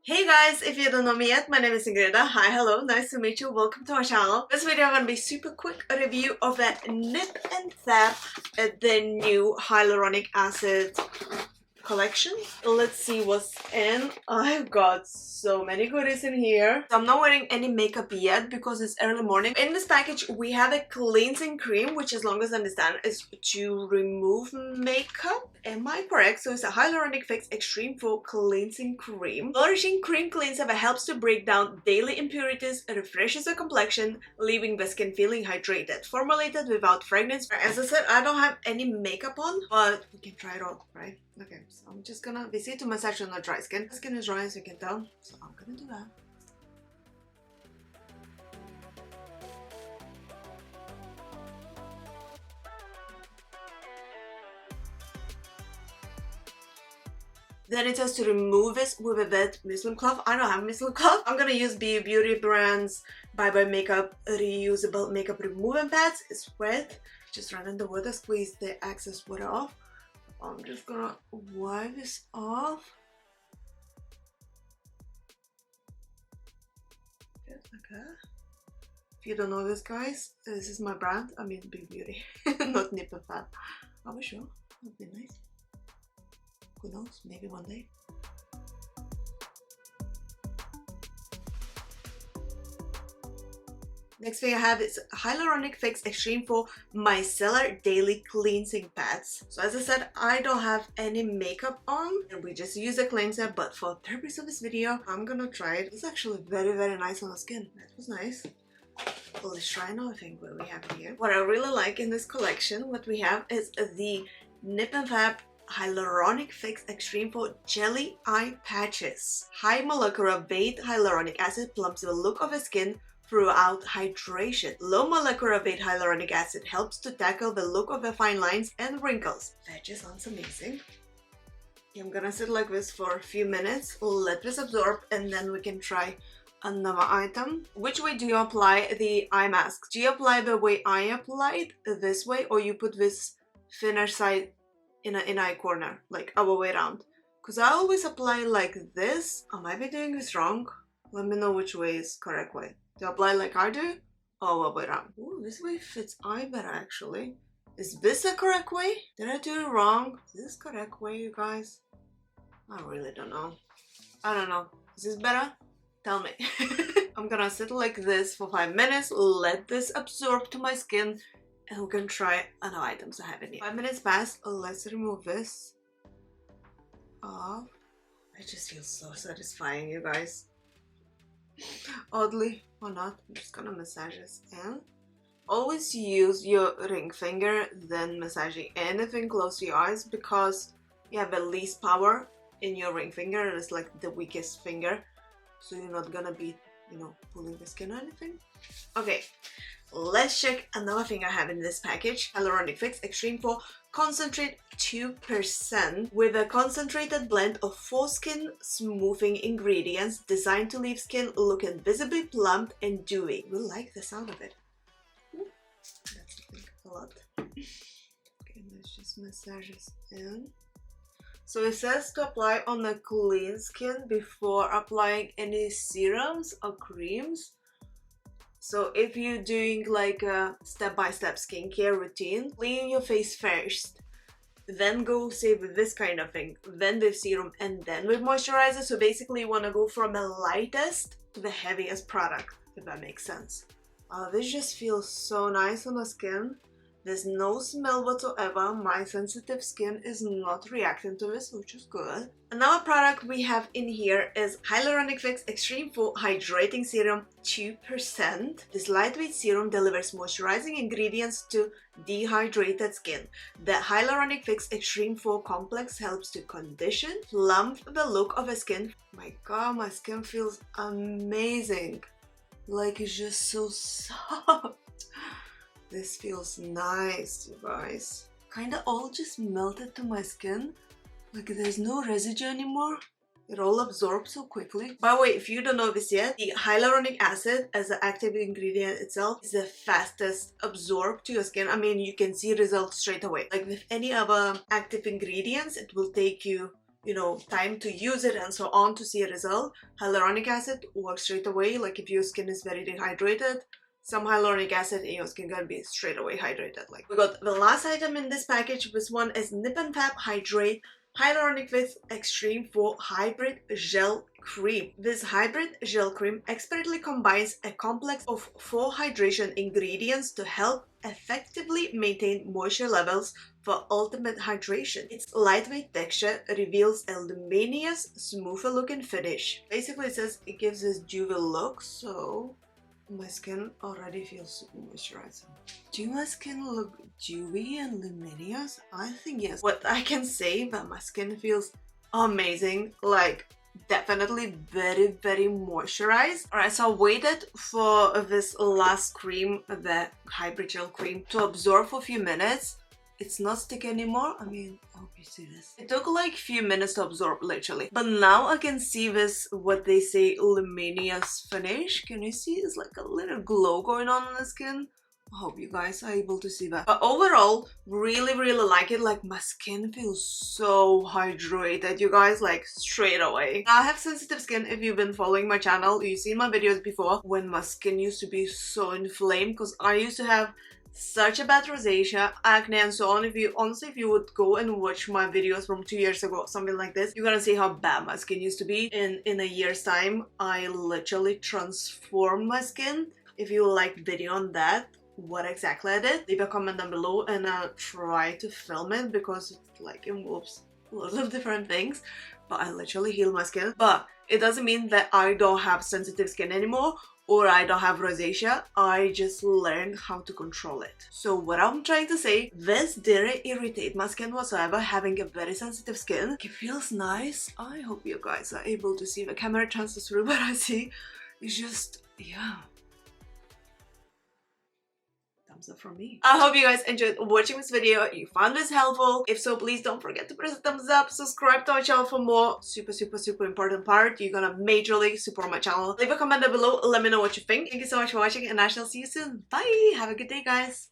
Hey guys, if you don't know me yet, my name is Ingrida. Hi, hello, nice to meet you. Welcome to my channel. This video I'm gonna be super quick review of the NIP+FAB, the new hyaluronic acid collection. Let's see what's in. I've got so many goodies in here. I'm not wearing any makeup yet because it's early morning. In this package we have a cleansing cream, which as long as I understand is to remove makeup. Am I correct? So it's a Hyaluronic Fix Extreme4 cleansing cream. Nourishing cream cleanser that helps to break down daily impurities, refreshes the complexion, leaving the skin feeling hydrated. Formulated without fragrance. As I said, I don't have any makeup on, but we can try it on, right? Okay, so I'm just gonna visit to massage on the dry skin. The skin is dry as you can tell, so I'm gonna do that. Then it says to remove this with a wet muslin cloth. I don't have muslin cloth. I'm gonna use Beauty brand's Bye Bye Makeup reusable makeup removing pads. It's wet. Just run in the water, squeeze the excess water off. I'm just gonna wipe this off. Just like that. If you don't know this, guys, this is my brand. I mean Beauty, not NIP+FAB. Are we sure? That'd be nice. Who knows? Maybe one day. Next thing I have is Hyaluronic Fix Extreme4 Micellar Daily Cleansing Pads. So as I said, I don't have any makeup on and we just use a cleanser, but for the purpose of this video, I'm gonna try it. It's actually very nice on the skin. That was nice. Well, let's try another thing what we have here. What I really like in this collection, what we have is the NIP+FAB Hyaluronic Fix Extreme4 Jelly Eye Patches. High molecular weight hyaluronic acid plumps the look of the skin throughout hydration. Low molecular weight hyaluronic acid helps to tackle the look of the fine lines and wrinkles. That just sounds amazing. I'm gonna sit like this for a few minutes, let this absorb, and then we can try another item. Which way do you apply the eye mask? Do you apply the way I applied, this way, or you put this thinner side in an eye corner, like other way around? Because I always apply like this. I might be doing this wrong. Let me know which way is correct way. Do you apply like I do? Or other way around? Ooh, this way fits eye better actually. Is this the correct way? Did I do it wrong? Is this correct way, you guys? I really don't know. I don't know. Is this better? Tell me. I'm gonna sit like this for 5 minutes, let this absorb to my skin, and we can try other items I have in here. 5 minutes passed, let's remove this off. It just feels so satisfying, you guys. Oddly or not, I'm just gonna massage this in. Always use your ring finger then massaging anything close to your eyes because you have the least power in your ring finger. It's like the weakest finger, so you're not gonna be, you know, pulling the skin or anything. Okay, let's check another thing I have in this package. Hyaluronic Fix Extreme4 Concentrate 2% with a concentrated blend of foreskin smoothing ingredients designed to leave skin looking visibly plump and dewy. We like the sound of it. Ooh, that's I think a lot. Okay, let's just massage this in. So it says to apply on a clean skin before applying any serums or creams. So if you're doing like a step-by-step skincare routine, clean your face first, then go say with this kind of thing, then with serum, and then with moisturizer. So basically you want to go from the lightest to the heaviest product, if that makes sense. This just feels so nice on the skin. There's no smell whatsoever. My sensitive skin is not reacting to this, which is good. Another product we have in here is Hyaluronic Fix Extreme4 Hydrating Serum 2%. This lightweight serum delivers moisturizing ingredients to dehydrated skin. The Hyaluronic Fix Extreme4 complex helps to condition, plump the look of the skin. My god, my skin feels amazing. Like it's just so soft. This feels nice, you guys. Kinda all just melted to my skin. Like there's no residue anymore. It all absorbs so quickly. By the way, if you don't know this yet, the hyaluronic acid as the active ingredient itself is the fastest absorbed to your skin. I mean, you can see results straight away. Like with any other active ingredients, it will take you you know, time to use it and so on to see a result. Hyaluronic acid works straight away. Like if your skin is very dehydrated, some hyaluronic acid in your skin gonna be straight away hydrated. Like we got the last item in this package. This one is NIP+FAB Hydrate Hyaluronic Fix Extreme 4 Hybrid Gel Cream. This hybrid gel cream expertly combines a complex of 4 hydration ingredients to help effectively maintain moisture levels for ultimate hydration. Its lightweight texture reveals a luminous, smoother looking finish. Basically it says it gives this dewy look, so my skin already feels moisturizing. Do my skin look dewy and luminous? I think yes. What I can say that my skin feels amazing, like definitely very moisturized. Alright, so I waited for this last cream, the hybrid gel cream, to absorb for a few minutes. It's not sticky anymore. I mean, I hope you see this. It took like few minutes to absorb, literally. But now I can see this, what they say, luminous finish. Can you see? It's like a little glow going on the skin. I hope you guys are able to see that. But overall, really like it. Like my skin feels so hydrated, you guys, like straight away. I have sensitive skin. If you've been following my channel, you've seen my videos before when my skin used to be so inflamed, because I used to have such a bad rosacea, acne and so on. If you would go and watch my videos from 2 years ago, something like this, you're gonna see how bad my skin used to be. In a year's time, I literally transformed my skin. If you would like video on that, what exactly I did, leave a comment down below and I'll try to film it, because it like involves lots of different things. But I literally healed my skin. But it doesn't mean that I don't have sensitive skin anymore, or I don't have rosacea. I just learned how to control it. So what I'm trying to say, this didn't irritate my skin whatsoever. Having a very sensitive skin, it feels nice. I hope you guys are able to see. The camera transfers through what I see. It's just, yeah. Thumbs up from me. I hope you guys enjoyed watching this video. You found this helpful. If so, please don't forget to press the thumbs up, subscribe to my channel for more. Super important part. You're gonna majorly support my channel. Leave a comment down below, let me know what you think. Thank you so much for watching and I shall see you soon. Bye! Have a good day, guys.